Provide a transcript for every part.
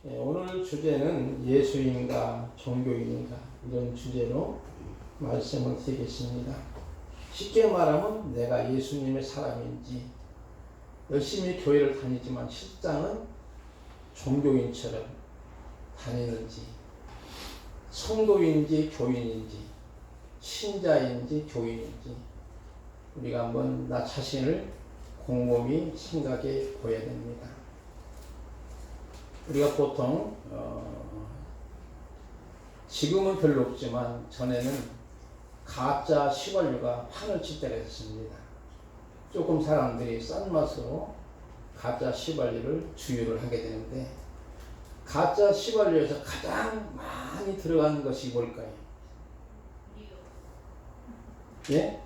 오늘 주제는 예수인가 종교인인가 이런 주제로 말씀을 드리겠습니다. 쉽게 말하면 내가 예수님의 사람인지 열심히 교회를 다니지만 실상은 종교인처럼 다니는지 성도인지 교인인지 신자인지 교인인지 우리가 한번 나 자신을 곰곰이 생각해 보아야 됩니다. 우리가 보통 지금은 별로 없지만 전에는 가짜 휘발유가 판을 칠 때가 있었습니다. 조금 사람들이 싼 맛으로 가짜 휘발유를 주유를 하게 되는데 가짜 휘발유에서 가장 많이 들어가는 것이 뭘까요? 예?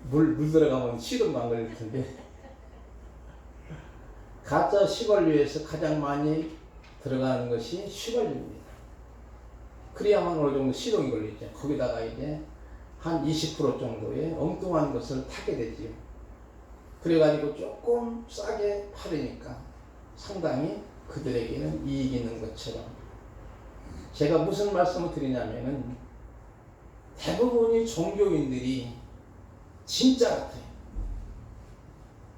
물 들어가면 시름도 안 걸릴 텐데 가짜 휘발유에서 가장 많이 들어가는 것이 휘발유입니다. 그래야만 어느 정도 시동이 걸리죠. 거기다가 이제 한 20% 정도의 엉뚱한 것을 타게 되지요. 그래가지고 조금 싸게 팔으니까 상당히 그들에게는 이익이 있는 것처럼 제가 무슨 말씀을 드리냐면은 대부분의 종교인들이 진짜 같아요.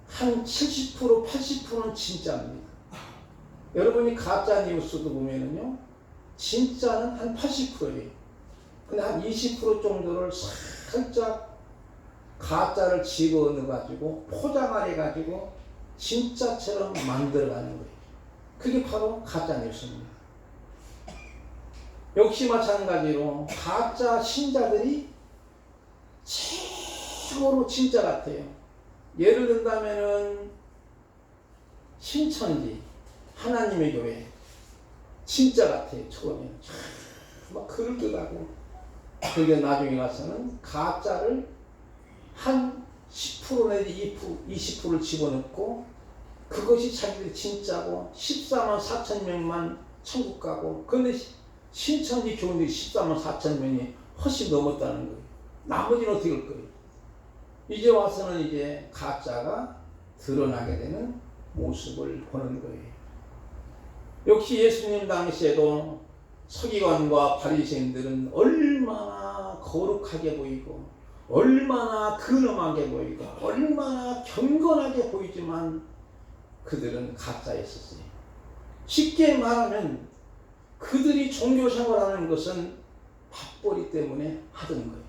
한 70%, 80%는 진짜입니다. 여러분이 가짜 뉴스도 보면은요, 진짜는 한 80%예요. 근데 한 20% 정도를 살짝 가짜를 집어넣어가지고 포장을 해가지고 진짜처럼 만들어가는 거예요. 그게 바로 가짜 뉴스입니다. 역시 마찬가지로 가짜 신자들이 최고로 진짜 같아요. 예를 든다면은 신천지 하나님의 교회 진짜 같아요. 처음에는 막 그럴듯하고 그게 나중에 가서는 가짜를 한 10% 내지 20%를 집어넣고 그것이 자기들이 진짜고 14만 4천 명만 천국 가고 그런데 신천지 교인들이 14만 4천 명이 훨씬 넘었다는 거예요. 나머지는 어떻게 할 거예요? 이제 와서는 이제 가짜가 드러나게 되는 모습을 보는 거예요. 역시 예수님 당시에도 서기관과 바리새인들은 얼마나 거룩하게 보이고 얼마나 근엄하게 보이고 얼마나 경건하게 보이지만 그들은 가짜였었어요. 쉽게 말하면 그들이 종교생활하는 것은 밥벌이 때문에 하던 거예요.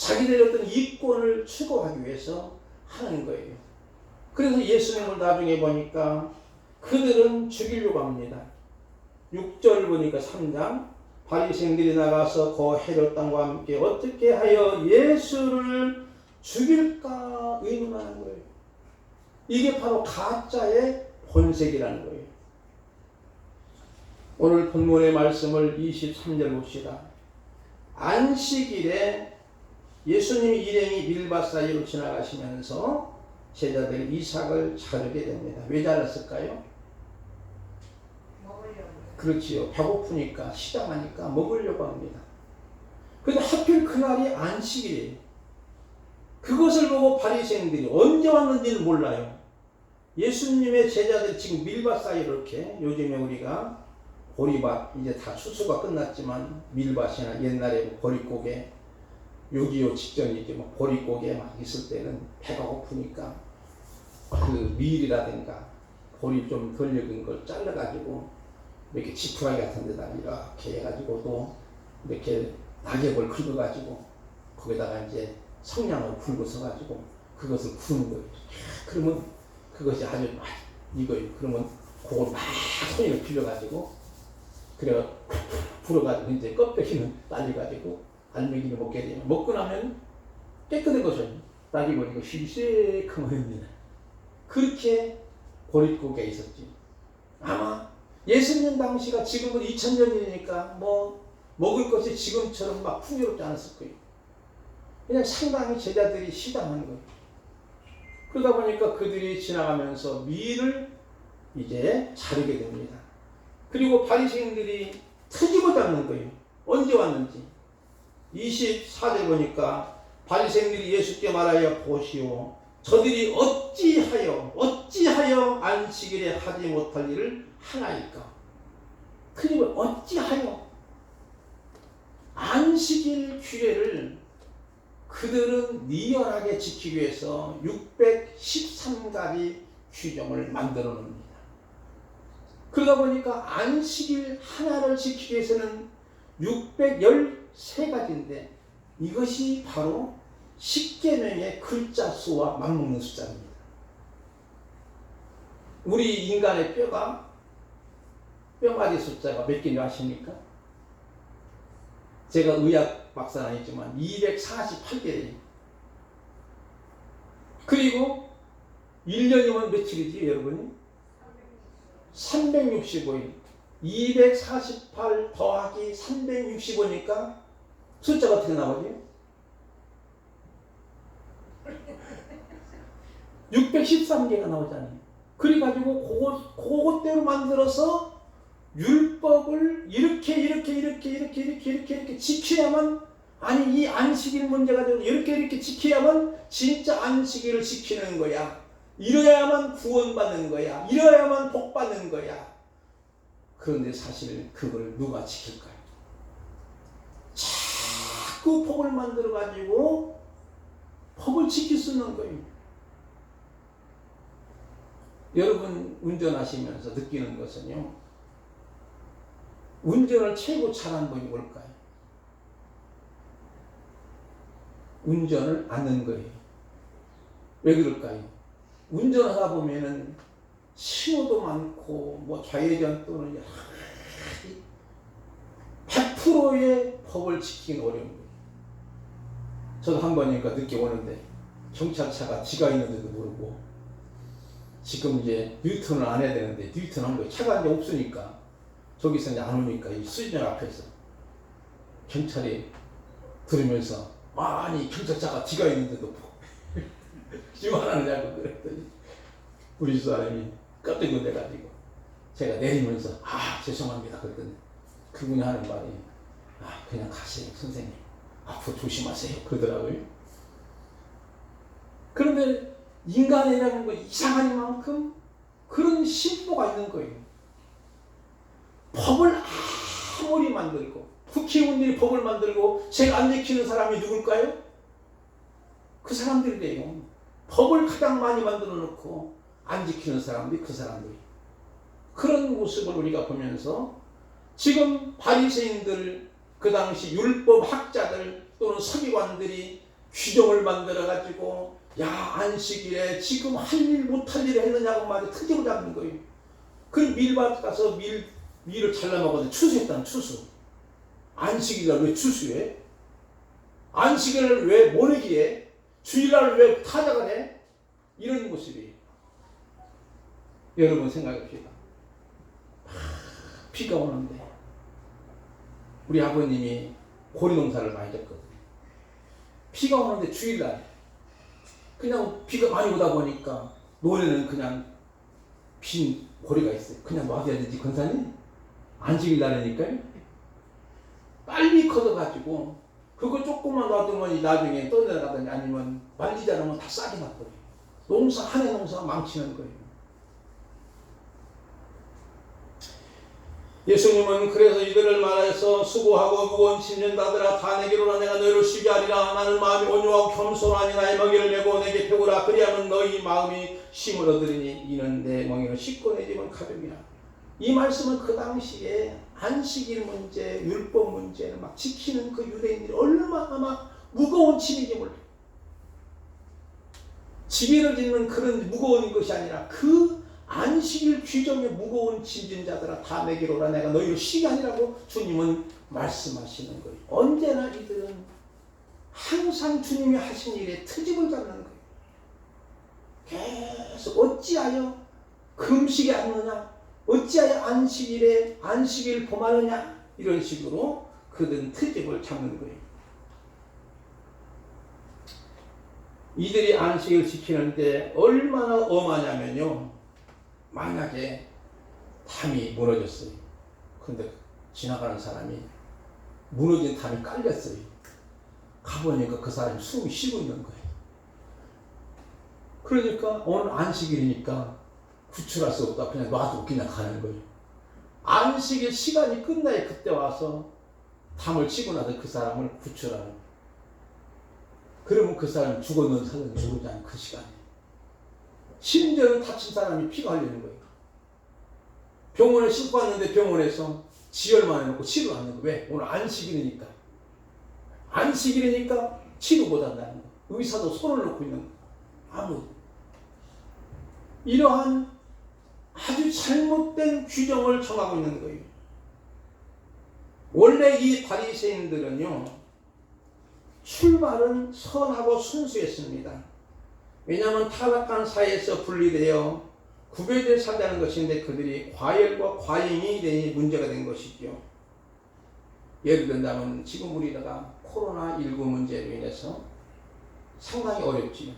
자기들의 어떤 이권을 추구하기 위해서 하는 거예요. 그래서 예수님을 나중에 보니까 그들은 죽이려고 합니다. 6절 보니까 3장 바리새인들이 나가서 그 헤롯 왕과 함께 어떻게 하여 예수를 죽일까 의논하는 거예요. 이게 바로 가짜의 본색이라는 거예요. 오늘 본문의 말씀을 23절 봅시다. 안식일에 예수님이 일행이 밀밭 사이로 지나가시면서 제자들이 이삭을 자르게 됩니다. 왜 자랐을까요? 먹으려고. 그렇지요. 배고프니까 시장하니까 먹으려고 합니다. 그런데 하필 그날이 안식일이에요. 그것을 보고 바리새인들이 언제 왔는지는 몰라요. 예수님의 제자들이 지금 밀밭 사이로 이렇게 요즘에 우리가 보리밭 이제 다 추수가 끝났지만 밀밭이나 옛날에 보릿고개 6.25 직전이지 뭐 보릿고개 막 있을 때는 배가 고프니까 그 밀이라든가 보리 좀 덜 익은 걸 잘라가지고 이렇게 지푸라기 같은 데다 이렇게 해가지고 또 이렇게 낙엽을 긁어가지고 거기다가 이제 성냥을 굵어서가지고 그것을 구는 거예요. 그러면 그것이 아주 막 익어요. 그러면 그걸 막 손을 빌려가지고 그래 불어가지고 이제 껍데기는 날려가지고 알맹이를 먹게 되면 먹고 나면 깨끗한 것은 날이 버리고 시새큼합니다. 그렇게 보릿고개에 있었지. 아마 예수님 당시가 지금은 2000년이니까 뭐 먹을 것이 지금처럼 막 풍요롭지 않았을 거예요. 그냥 상당히 제자들이 시장한 거예요. 그러다 보니까 그들이 지나가면서 밀을 이제 자르게 됩니다. 그리고 바리새인들이 트집어 잡는 거예요. 언제 왔는지. 24절 보니까 바리새인들이 예수께 말하여 보시오. 저들이 어찌하여 안식일에 하지 못할 일을 하나이까. 그리고 어찌하여 안식일 규례를 그들은 리얼하게 지키기 위해서 613가지 규정을 만들어 놓습니다. 그러다 보니까 안식일 하나를 지키기 위해서는 613가지인데 이것이 바로 십계명의 글자 수와 맞먹는 숫자입니다. 우리 인간의 뼈가지 숫자가 몇 개인지 아십니까? 제가 의학 박사는 아니지만 248개예요. 그리고 1년이면 며칠이지 여러분이? 365일. 248 더하기 365니까 숫자가 어떻게 나오지? 613개가 나오잖아요. 그래가지고 그것대로 만들어서 율법을 이렇게 지켜야만, 아니 이 안식일 문제 가지고 이렇게 지켜야만 진짜 안식일을 지키는 거야. 이래야만 구원받는 거야. 이래야만 복받는 거야. 그런데 사실 그걸 누가 지킬까요? 자꾸 법을 만들어 가지고 법을 지킬 수 있는 거예요. 여러분 운전하시면서 느끼는 것은요, 운전을 최고 잘하는 분이 뭘까요? 운전을 아는 거예요. 왜 그럴까요? 운전하다 보면은 신호도 많고 뭐 좌회전 또는 100%의 법을 지키기는 어려운 거예요. 저도 한 번이니까 늦게 오는데 경찰차가 지가 있는지도 모르고, 지금 이제 뉴턴을 안 해야 되는데 뉴턴 한 거예요. 차가 이제 없으니까 저기서 이제 안 오니까 이 수리장 앞에서 경찰이 들으면서, 아니 경찰차가 지가 있는데도 지원하느냐고 그랬더니 우리 사람이 깜짝 놀래가지고 제가 내리면서 죄송합니다 그랬더니 그분이 하는 말이 그냥 가세요 선생님, 앞으로 조심하세요 그러더라고요. 그런데 인간이라는 거 이상한 만큼 그런 심보가 있는 거예요. 법을 아무리 만들고 국회의원들이 법을 만들고 제가 안 지키는 사람이 누굴까요? 그 사람들이래요. 법을 가장 많이 만들어 놓고 안 지키는 사람들이 그 사람들이. 그런 모습을 우리가 보면서 지금 바리새인들, 그 당시 율법 학자들 또는 서기관들이 규정을 만들어 가지고 안식일에 지금 할 일 못할 일을 했느냐고 말해 트집을 잡는 거예요. 그 밀밭 가서 밀을 잘라 먹었는데 추수했다는 추수. 안식일날 왜 추수해? 안식일을 왜 모내기해? 주일날 왜 타작을 해? 이런 모습이에요. 여러분 생각해봅시다. 비가 오는데 우리 아버님이 고리농사를 많이 졌거든요. 비가 오는데 주일날 그냥 비가 많이 오다 보니까 노래는 그냥 빈 고리가 있어요. 그냥 놔둬야 되지 권사님? 안식일 날이니까요. 빨리 커져가지고 그거 조금만 놔두면 나중에 떠내려가더니 아니면 말리지 않으면 다 싹이 나버려요. 한 해 농사 망치는 거예요. 예수님은 그래서 이들을 말해서 수고하고 무거운 짐진 자들아 다 내게로 오라. 내가 너희를 쉬게 하리라. 나는 마음이 온유하고 겸손하니 나의 멍에를 메고 내게 배우라. 그리하면 너희 마음이 쉼을 얻으리니 이는 내 멍에를 씻고 내 짐은 가벼우니라. 이 말씀은 그 당시에 안식일 문제, 율법 문제를 막 지키는 그 유대인들이 얼마나 막 무거운 짐인지 몰라요. 지배를 짓는 그런 무거운 것이 아니라 그 안식일 규정의 무거운 짐진 자들아 다 내게로 오라. 내가 너희를 쉬게 하리라고 주님은 말씀하시는 거예요. 언제나 이들은 항상 주님이 하신 일에 트집을 잡는 거예요. 계속 어찌하여 금식이 않느냐, 어찌하여 안식일 범하느냐, 이런 식으로 그들은 트집을 잡는 거예요. 이들이 안식을 지키는데 얼마나 엄하냐면요, 만약에 담이 무너졌어요. 그런데 지나가는 사람이 무너진 담이 깔렸어요. 가보니까 그 사람이 숨이 쉬고 있는 거예요. 그러니까 오늘 안식일이니까 구출할 수 없다. 그냥 놔두고 그냥 가는 거예요. 안식일 시간이 끝나야 그때 와서 담을 치고 나서 그 사람을 구출하는. 그러면 그 사람이 죽었는 살았는지 모르지 않은 그 시간에. 심지어는 다친 사람이 피가 흘리는 거예요. 병원에 싣고 왔는데 병원에서 지혈만 해놓고 치료 안 하는 거예요. 왜? 오늘 안식일이니까. 안식일이니까 치료 못 한다는 거예요. 의사도 손을 놓고 있는 거예요. 아무. 이러한 아주 잘못된 규정을 정하고 있는 거예요. 원래 이 바리새인들은요, 출발은 선하고 순수했습니다. 왜냐하면 타락한 사회에서 분리되어 구별되어 산다는 것인데 그들이 과열과 과잉이 되니 문제가 된 것이죠. 예를 들자면 지금 우리나라가 코로나19 문제로 인해서 상당히 어렵지요.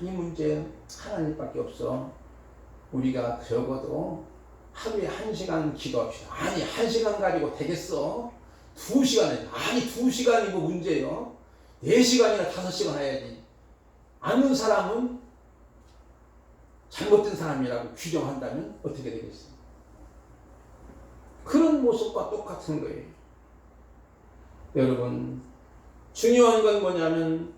이 문제 하나님밖에 없어. 우리가 적어도 하루에 1시간 기도합시다. 아니 1시간 가지고 되겠어? 2시간에 아니 2시간이 뭐 문제예요? 4시간이나 5시간 해야지. 아는 사람은 잘못된 사람이라고 규정한다면 어떻게 되겠어요? 그런 모습과 똑같은 거예요. 여러분, 중요한 건 뭐냐면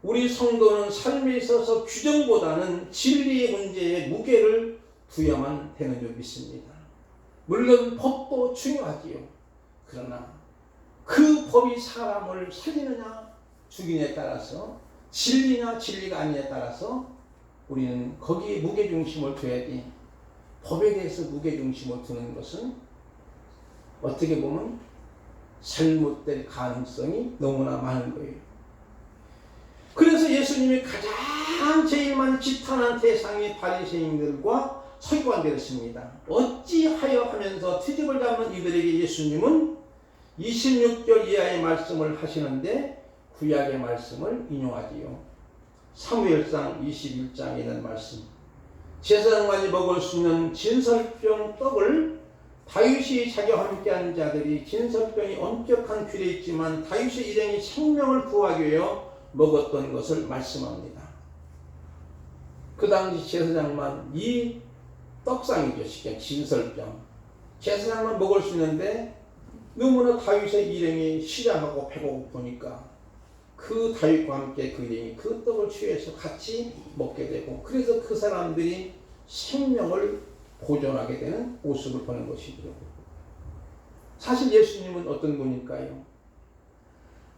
우리 성도는 삶에 있어서 규정보다는 진리의 문제에 무게를 두어야만 되는 줄 믿습니다. 물론 법도 중요하지요. 그러나 그 법이 사람을 살리느냐 죽이느냐에 따라서, 진리냐 진리가 아니냐에 따라서 우리는 거기에 무게중심을 둬야지. 법에 대해서 무게중심을 두는 것은 어떻게 보면 잘못될 가능성이 너무나 많은 거예요. 그래서 예수님이 가장 제일 많이 지탄한 대상이 바리새인들과 서기관들이었습니다. 어찌하여 하면서 트집을 잡는 이들에게 예수님은 26절 이하의 말씀을 하시는데 구약의 말씀을 인용하지요. 사무엘상 21장에 있는 말씀. 제사장만이 먹을 수 있는 진설병 떡을 다윗이 자기와 함께한 자들이 진설병이 엄격한 규례 있지만 다윗의 일행이 생명을 구하기 위하여 먹었던 것을 말씀합니다. 그 당시 제사장만 이 떡상이죠. 쉽게 진설병. 제사장만 먹을 수 있는데 너무나 다윗의 일행이 시장하고 배고프니까 그 다윗과 함께 그 일행이 그 떡을 취해서 같이 먹게 되고, 그래서 그 사람들이 생명을 보존하게 되는 모습을 보는 것이죠. 사실 예수님은 어떤 분일까요?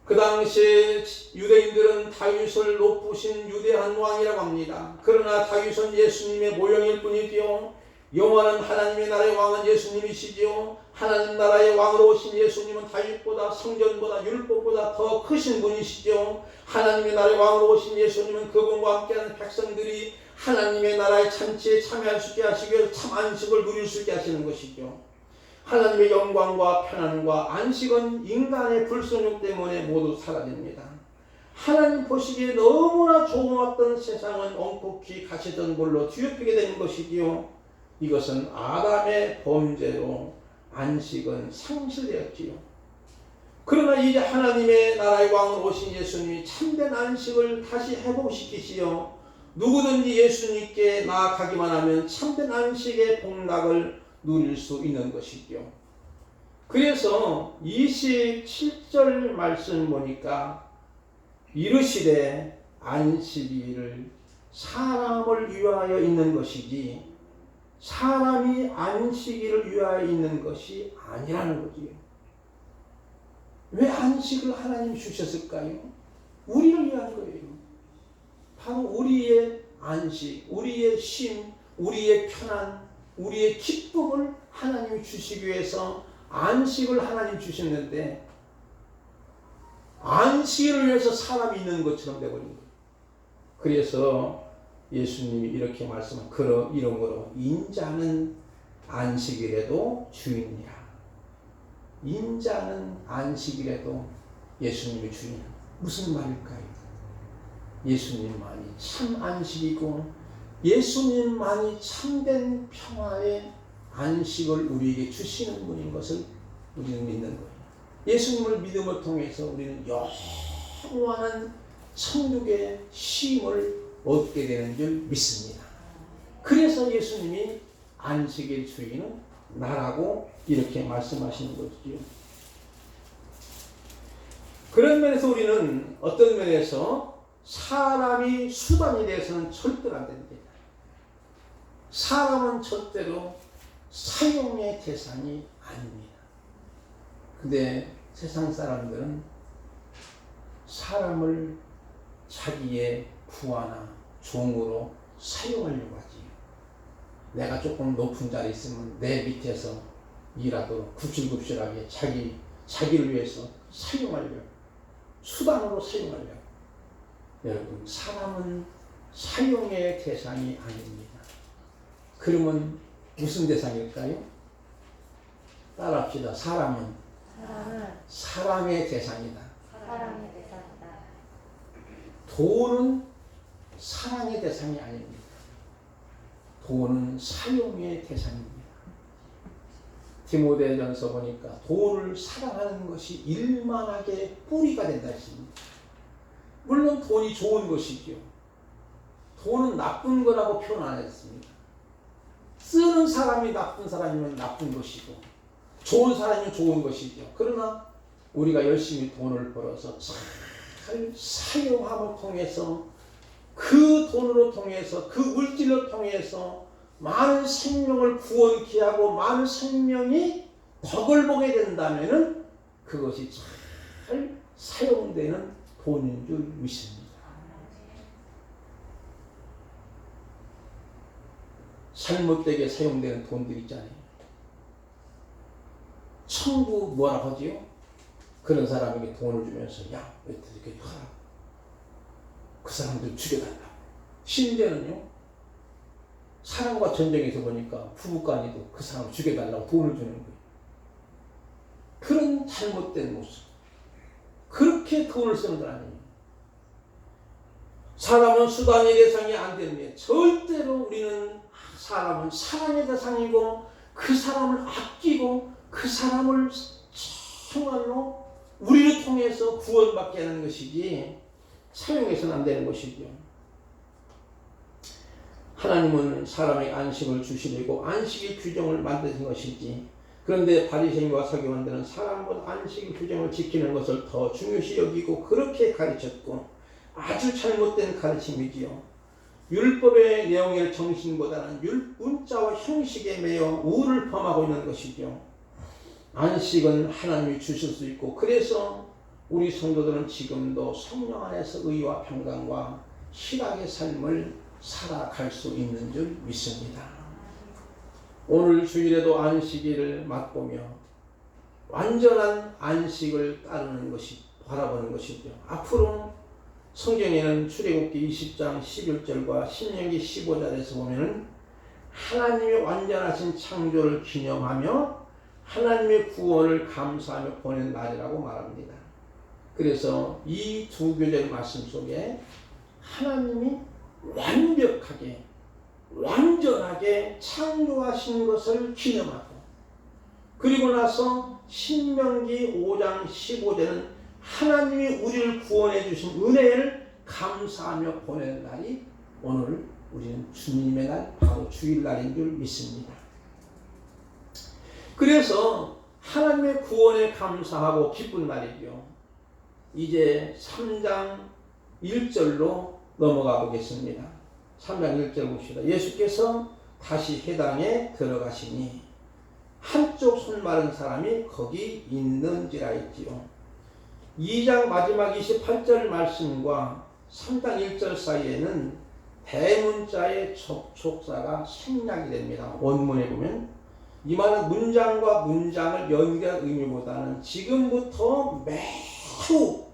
그 당시에 유대인들은 다윗을 높으신 유대한 왕이라고 합니다. 그러나 다윗은 예수님의 모형일 뿐이지요. 영원한 하나님의 나라의 왕은 예수님이시지요. 하나님 나라의 왕으로 오신 예수님은 다윗보다, 성전보다, 율법보다 더 크신 분이시죠. 하나님의 나라의 왕으로 오신 예수님은 그분과 함께하는 백성들이 하나님의 나라의 잔치에 참여할 수 있게 하시기 위해 참 안식을 누릴 수 있게 하시는 것이죠. 하나님의 영광과 편안과 안식은 인간의 불순종 때문에 모두 사라집니다. 하나님 보시기에 너무나 좋았던 세상은 엉뚱히 가시던 물로 뒤엎이게 되는 것이지요. 이것은 아담의 범죄로 안식은 상실되었지요. 그러나 이제 하나님의 나라의 왕으로 오신 예수님이 참된 안식을 다시 회복시키시어 누구든지 예수님께 나아가기만 하면 참된 안식의 복락을 누릴 수 있는 것이죠. 그래서 27절 말씀 보니까 이르시되 안식일을 사람을 위하여 있는 것이지 사람이 안식일을 위하여 있는 것이 아니라는 거지요. 왜 안식을 하나님 주셨을까요? 우리를 위한 거예요. 바로 우리의 안식, 우리의 쉼, 우리의 편안, 우리의 기쁨을 하나님이 주시기 위해서 안식을 하나님 주셨는데 안식을 위해서 사람이 있는 것처럼 되어버린 거예요. 그래서 예수님이 이렇게 말씀한 이러므로 인자는 안식일에도 주인이라. 인자는 안식일에도 예수님이 주인이라. 무슨 말일까요? 예수님만이 참 안식이고 예수님만이 참된 평화의 안식을 우리에게 주시는 분인 것을 우리는 믿는 거예요. 예수님을 믿음을 통해서 우리는 영원한 천국의 쉼을 얻게 되는 줄 믿습니다. 그래서 예수님이 안식의 주인은 나라고 이렇게 말씀하시는 거지요. 그런 면에서 우리는 어떤 면에서 사람이 수단이 돼서는 절대로 안 됩니다. 사람은 절대로 사용의 대상이 아닙니다. 근데 세상 사람들은 사람을 자기의 부하나 종으로 사용하려고 하지. 내가 조금 높은 자리에 있으면 내 밑에서 일하도록 굽실굽실하게 자기를 위해서 사용하려고, 수단으로 사용하려고. 여러분, 사람은 사용의 대상이 아닙니다. 그러면 무슨 대상일까요? 따라합시다. 사람은 사랑의 대상이다. 사랑의 대상이다. 돈은 사랑의 대상이 아닙니다. 돈은 사용의 대상입니다. 디모데전서 보니까 돈을 사랑하는 것이 일만하게 뿌리가 된다 했습니다. 물론 돈이 좋은 것이죠. 돈은 나쁜 거라고 표현 안 했습니다. 쓰는 사람이 나쁜 사람이면 나쁜 것이고 좋은 사람이면 좋은 것이죠. 그러나 우리가 열심히 돈을 벌어서 잘 사용함을 통해서 그 돈으로 통해서 그 물질을 통해서 많은 생명을 구원케 하고 많은 생명이 덕을 보게 된다면은 그것이 잘 사용되는 돈인 줄 믿습니다. 잘못되게 사용되는 돈들 있잖아요. 청구 뭐라 하지요? 그런 사람에게 돈을 주면서 야, 이렇게 하라. 그 사람들 죽여달라고. 심지어는요, 사랑과 전쟁에서 보니까 부부간에도 그 사람을 죽여달라고 돈을 주는 거예요. 그런 잘못된 모습. 그렇게 돈을 쓰는 건 아니에요. 사람은 수단의 대상이 안 됩니다. 절대로 우리는 사람은 사랑의 대상이고 그 사람을 아끼고 그 사람을 정말로 우리를 통해서 구원받게 하는 것이지 사용해서는 안 되는 것이죠. 하나님은 사람에게 안식을 주시려고 안식의 규정을 만드신 것이지, 그런데 바리새인과 서기관들은 사람보다 안식의 규정을 지키는 것을 더 중요시 여기고 그렇게 가르쳤고 아주 잘못된 가르침이지요. 율법의 내용의 정신보다는 문자와 형식에 매여 우를 범하고 있는 것이죠. 안식은 하나님이 주실 수 있고 그래서 우리 성도들은 지금도 성령 안에서 의와 평강과 희락의 삶을 살아갈 수 있는 줄 믿습니다. 오늘 주일에도 안식일을 맛보며 완전한 안식을 따르는 것이 바라보는 것이죠. 앞으로 성경에는 출애굽기 20장 11절과 신명기 15절에서 보면은 하나님의 완전하신 창조를 기념하며 하나님의 구원을 감사하며 보낸 날이라고 말합니다. 그래서 이 두 교절 말씀 속에 하나님이 완벽하게 완전하게 창조하신 것을 기념하고, 그리고 나서 신명기 5장 15절은 하나님이 우리를 구원해 주신 은혜를 감사하며 보내는 날이 오늘 우리는 주님의 날, 바로 주일날인 줄 믿습니다. 그래서 하나님의 구원에 감사하고 기쁜 날이죠. 이제 3장 1절로 넘어가 보겠습니다. 3장 1절 봅시다. 예수께서 다시 회당에 들어가시니 한쪽 손 마른 사람이 거기 있는지라 했지요. 2장 마지막 28절 말씀과 3장 1절 사이에는 대문자의 접촉사가 생략이 됩니다. 원문에 보면 이 말은 문장과 문장을 연결한 의미보다는 지금부터 매우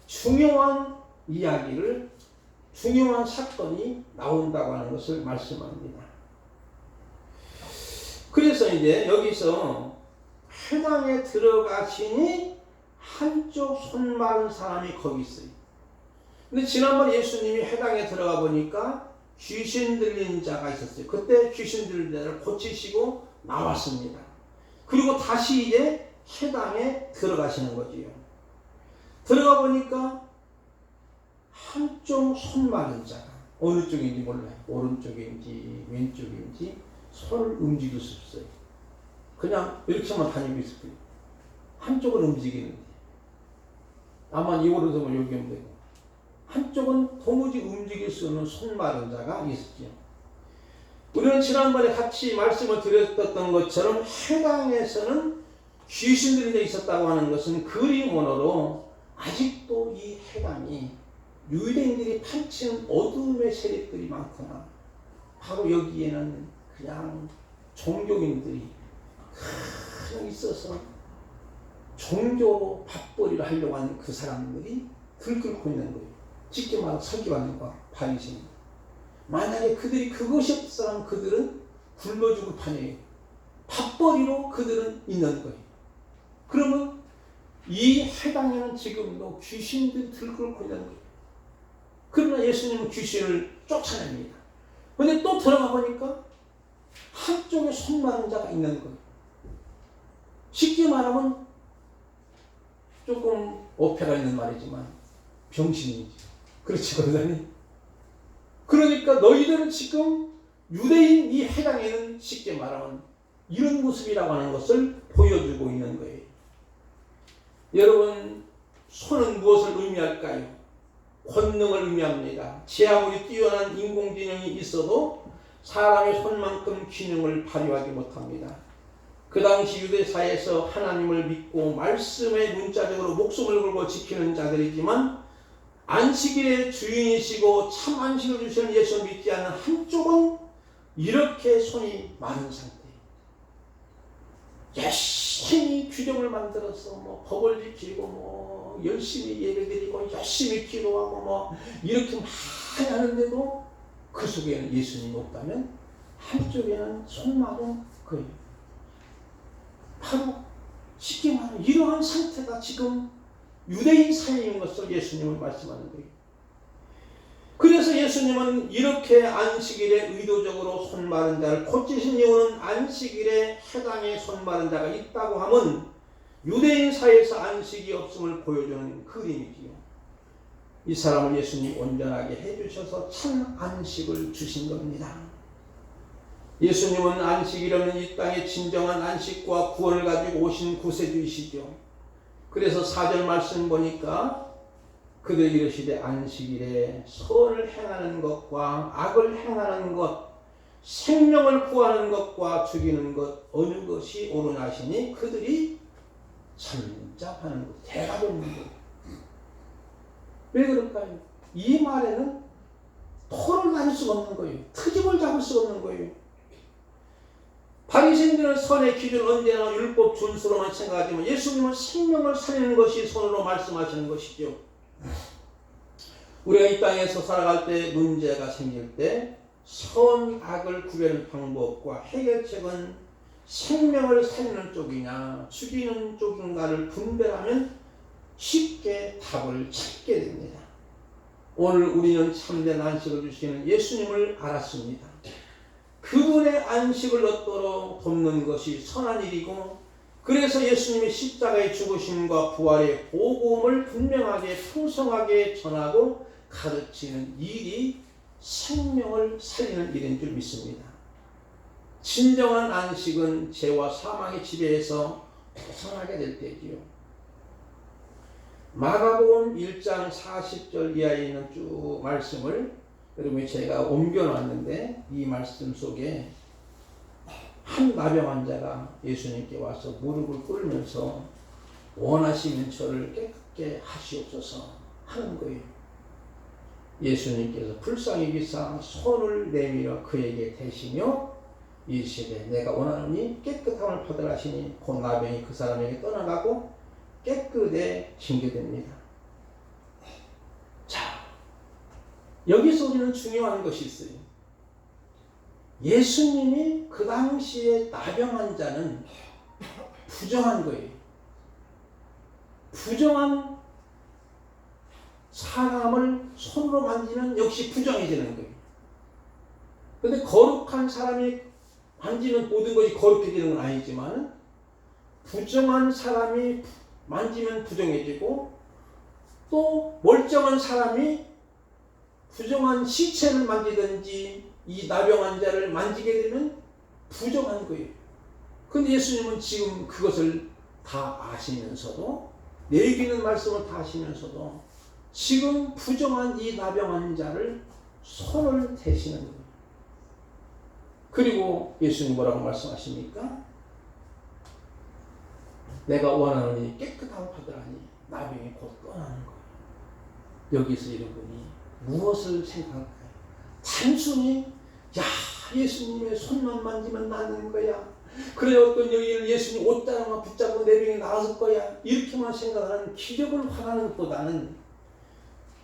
중요한 이야기를, 중요한 사건이 나온다고 하는 것을 말씀합니다. 그래서 이제 여기서 회당에 들어가시니 한쪽 손 마른 사람이 거기 있어요. 근데 지난번 예수님이 회당에 들어가 보니까 귀신 들린 자가 있었어요. 그때 귀신 들린 자를 고치시고 나왔습니다. 그리고 다시 이제 회당에 들어가시는 거지요. 들어가 보니까 한쪽 손 마른 자가, 어느 쪽인지 몰라요. 오른쪽인지 왼쪽인지 손을 움직일 수 없어요. 그냥 이렇게만 다니고 있을 거예요. 한쪽은 움직이는데. 나만 이 오른손을 여기 하면 되고. 한쪽은 도무지 움직일 수 없는 손마른 자가 있었죠. 우리는 지난번에 같이 말씀을 드렸던 것처럼 해당에서는 귀신들이 있었다고 하는 것은 그림 언어로 아직도 이 해당이 유대인들이 판치는 어둠의 세력들이 많구나. 바로 여기에는 그냥 종교인들이 그냥 있어서 종교로 밥벌이를 하려고 하는 그 사람들이 들끓고 있는 거예요. 쉽게 말하면 설교하는 바리새인. 만약에 그들이 그것이 없으면 그들은 굶어 죽을 판이에요. 밥벌이로 그들은 있는 거예요. 그러면 이 해당에는 지금도 귀신들이 들끓고 있는 거예요. 그러나 예수님은 귀신을 쫓아냅니다. 그런데 또 들어가 보니까 한쪽에 손마른 자가 있는 거예요. 쉽게 말하면 조금 어폐가 있는 말이지만 병신이지. 그렇지, 그러다니. 그러니까 너희들은 지금 유대인 이 해당에는 쉽게 말하면 이런 모습이라고 하는 것을 보여주고 있는 거예요. 여러분, 손은 무엇을 의미할까요? 권능을 의미합니다. 제 아무리 뛰어난 인공지능이 있어도 사람의 손만큼 기능을 발휘하지 못합니다. 그 당시 유대사에서 하나님을 믿고 말씀에 문자적으로 목숨을 걸고 지키는 자들이지만 안식일의 주인이시고 참 안식을 주시는 예수 믿지 않는 한쪽은 이렇게 손이 마른 상태입니다. 열심히 규정을 만들어서 법을 지키고 열심히 예배드리고 열심히 기도하고 이렇게 많이 하는데도 그 속에는 예수님이 없다면 한쪽에는 손 마른 거예요. 바로 쉽게 말하면 이러한 상태가 지금 유대인 사회인 것을 예수님은 말씀하는 거예요. 그래서 예수님은 이렇게 안식일에 의도적으로 손 마른 자를 고치신 이유는 안식일에 해당의 손 마른 자가 있다고 하면 유대인 사회에서 안식이 없음을 보여주는 그림이지요. 이 사람을 예수님이 온전하게 해주셔서 참 안식을 주신 겁니다. 예수님은 안식일 없는 이 땅에 진정한 안식과 구원을 가지고 오신 구세주이시죠. 그래서 4절 말씀 보니까 그들 이르시되 안식일에 선을 행하는 것과 악을 행하는 것, 생명을 구하는 것과 죽이는 것 어느 것이 옳으나시니 그들이 선잡하는 것, 대답하는 것. 왜 그럴까요? 이 말에는 토를 나눌 수가 없는 거예요. 트집을 잡을 수가 없는 거예요. 바리새인들은 선의 기준 언제나 율법 준수로만 생각하지만 예수님은 생명을 살리는 것이 선으로 말씀하시는 것이죠. 우리가 이 땅에서 살아갈 때 문제가 생길 때 선, 악을 구별하는 방법과 해결책은 생명을 살리는 쪽이냐 죽이는 쪽인가를 분별하면 쉽게 답을 찾게 됩니다. 오늘 우리는 참된 안식을 주시는 예수님을 알았습니다. 그분의 안식을 얻도록 돕는 것이 선한 일이고 그래서 예수님의 십자가의 죽으심과 부활의 복음을 분명하게 풍성하게 전하고 가르치는 일이 생명을 살리는 일인 줄 믿습니다. 진정한 안식은 죄와 사망의 지배에서 벗어나게 될 때지요. 마가복음 1장 40절 이하에 있는 쭉 말씀을 여러분 제가 옮겨놨는데 이 말씀 속에 한 나병 환자가 예수님께 와서 무릎을 꿇으면서 원하시면 저를 깨끗게 하시옵소서 하는 거예요. 예수님께서 불쌍히 여기사 손을 내밀어 그에게 대시며 이르시되 내가 원하노니 깨끗함을 받으라 하시니 곧 나병이 그 사람에게 떠나가고 깨끗해지게 됩니다. 자, 여기서 우리는 중요한 것이 있어요. 예수님이 그 당시에 나병 환자는 부정한 거예요. 부정한 사람을 손으로 만지면 역시 부정해지는 거예요. 그런데 거룩한 사람이 만지는 모든 것이 거룩해지는 건 아니지만 부정한 사람이 만지면 부정해지고 또 멀쩡한 사람이 부정한 시체를 만지든지 이 나병 환자를 만지게 되면 부정한 거예요. 근데 예수님은 지금 그것을 다 아시면서도, 내기는 말씀을 다 아시면서도 지금 부정한 이 나병 환자를 손을 대시는 거예요. 그리고 예수님 뭐라고 말씀하십니까? 내가 원하노니 깨끗하고 받으라니 나병이 곧 떠나는 거예요. 여기서 여러분이 무엇을 생각할까요? 단순히 야, 예수님의 손만 만지면 나는 거야. 그래 어떤 여인을 예수님 옷자락만 붙잡고 내 병이 나았을 거야. 이렇게만 생각하는 기적을 바라는 것보다는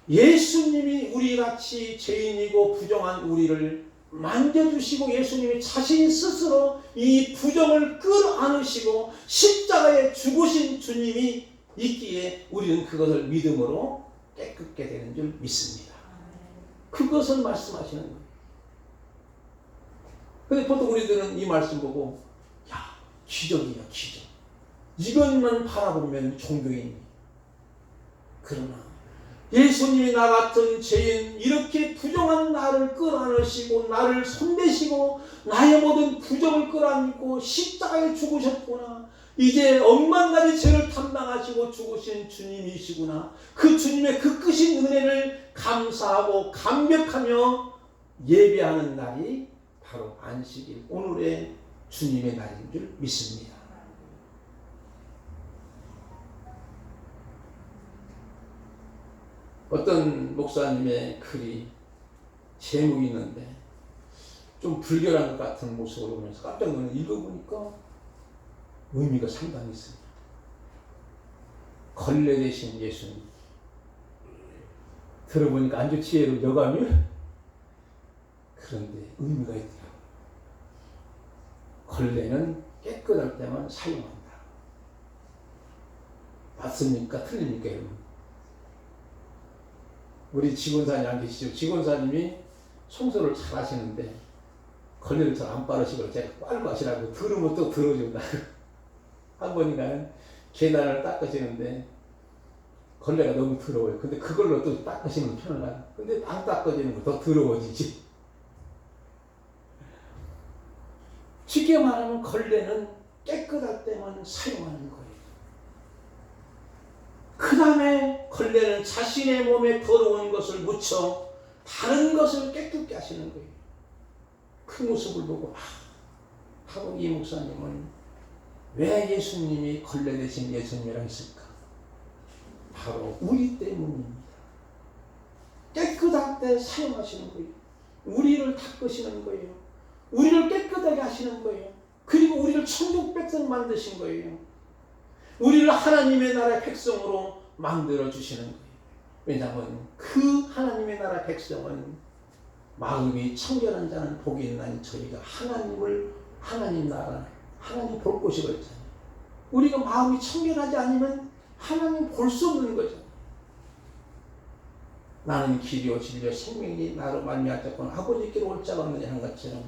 예수님이 우리같이 죄인이고 부정한 우리를 만져주시고 예수님이 자신 스스로 이 부정을 끌어안으시고 십자가에 죽으신 주님이 있기에 우리는 그것을 믿음으로 깨끗게 되는 줄 믿습니다. 그것을 말씀하시는 거예요. 근데 보통 우리들은 이 말씀 보고 야, 기적이야 기적. 이것만 바라보면 종교인이. 그러나 예수님이 나 같은 죄인, 이렇게 부정한 나를 끌어안으시고 나를 손대시고 나의 모든 부정을 끌어안고 십자가에 죽으셨구나. 이제 억만가지 죄를 담당하시고 죽으신 주님이시구나. 그 주님의 그 크신 은혜를 감사하고 감격하며 예배하는 날이 바로 안식일, 오늘의 주님의 날인 줄 믿습니다. 어떤 목사님의 글이 제목이 있는데 좀 불결한 것 같은 모습으로 보면서 깜짝 놀라서 읽어보니까 의미가 상당히 있습니다. 걸레 대신 예수님. 들어보니까 아주 지혜로 여감이 그런데 의미가 있더라고요. 걸레는 깨끗할 때만 사용한다. 맞습니까? 틀립니까 여러분? 우리 직원사님 안 계시죠? 직원사님이 청소를 잘 하시는데 걸레를 잘 안 빠르시고 제가 빨고 하시라고 들으면 또 들어준다고. 한 번인가는 계단을 닦으시는데 걸레가 너무 더러워요. 근데 그걸로 또 닦으시면 편하다. 근데 안 닦아지는 거 더 더러워지지. 쉽게 말하면 걸레는 깨끗할 때만 사용하는 거예요. 그 다음에 걸레는 자신의 몸에 더러운 것을 묻혀 다른 것을 깨끗게 하시는 거예요. 그 모습을 보고 하고 이 목사님은 왜 예수님이 걸레 대신 예수님이라 했을까? 바로 우리 때문입니다. 깨끗할 때 사용하시는 거예요. 우리를 닦으시는 거예요. 우리를 깨끗하게 하시는 거예요. 그리고 우리를 천국 백성 만드신 거예요. 우리를 하나님의 나라의 백성으로 만들어 주시는 거예요. 왜냐하면 그 하나님의 나라 백성은 마음이 청결한 자는 복이 있나니 저희가 하나님 나라, 하나님 볼 곳이 그랬잖아요. 우리가 마음이 청결하지 않으면 하나님 볼 수 없는 거죠. 나는 길이요 진리요 생명이 나로 말미암았거늘 아버지께로 올 자가 없느냐 한 것처럼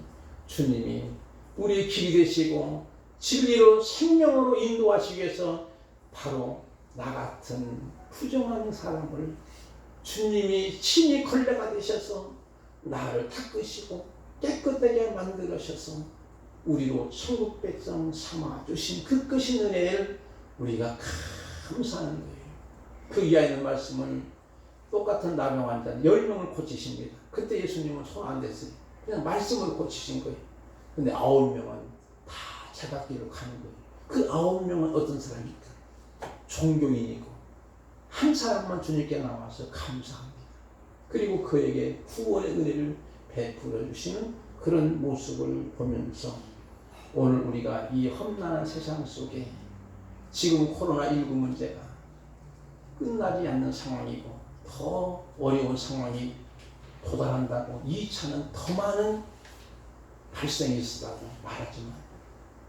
주님이 우리의 길이 되시고 진리로 생명으로 인도하시기 위해서 바로 나 같은 부정한 사람을 주님이 친히 걸레가 되셔서 나를 닦으시고 깨끗하게 만들으셔서 우리로 천국 백성 삼아 주신 그 크신 은혜를 우리가 감사하는 거예요. 그 이하에 있는 말씀은 똑같은 나병 환자 10명을 고치십니다. 그때 예수님은 손 안 댔어요. 그냥 말씀을 고치신 거예요. 근데 9명은 다 제갓길로 가는 거예요. 그 9명은 어떤 사람입니까? 종교인이고 한 사람만 주님께 나와서 감사합니다. 그리고 그에게 구원의 은혜를 베풀어 주시는 그런 모습을 보면서 오늘 우리가 이 험난한 세상 속에 지금 코로나19 문제가 끝나지 않는 상황이고 더 어려운 상황이 도달한다고 2차는 더 많은 발생이 있다고 말하지만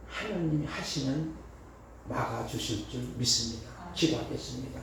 하나님이 하시면 막아주실 줄 믿습니다. 기도하겠습니다.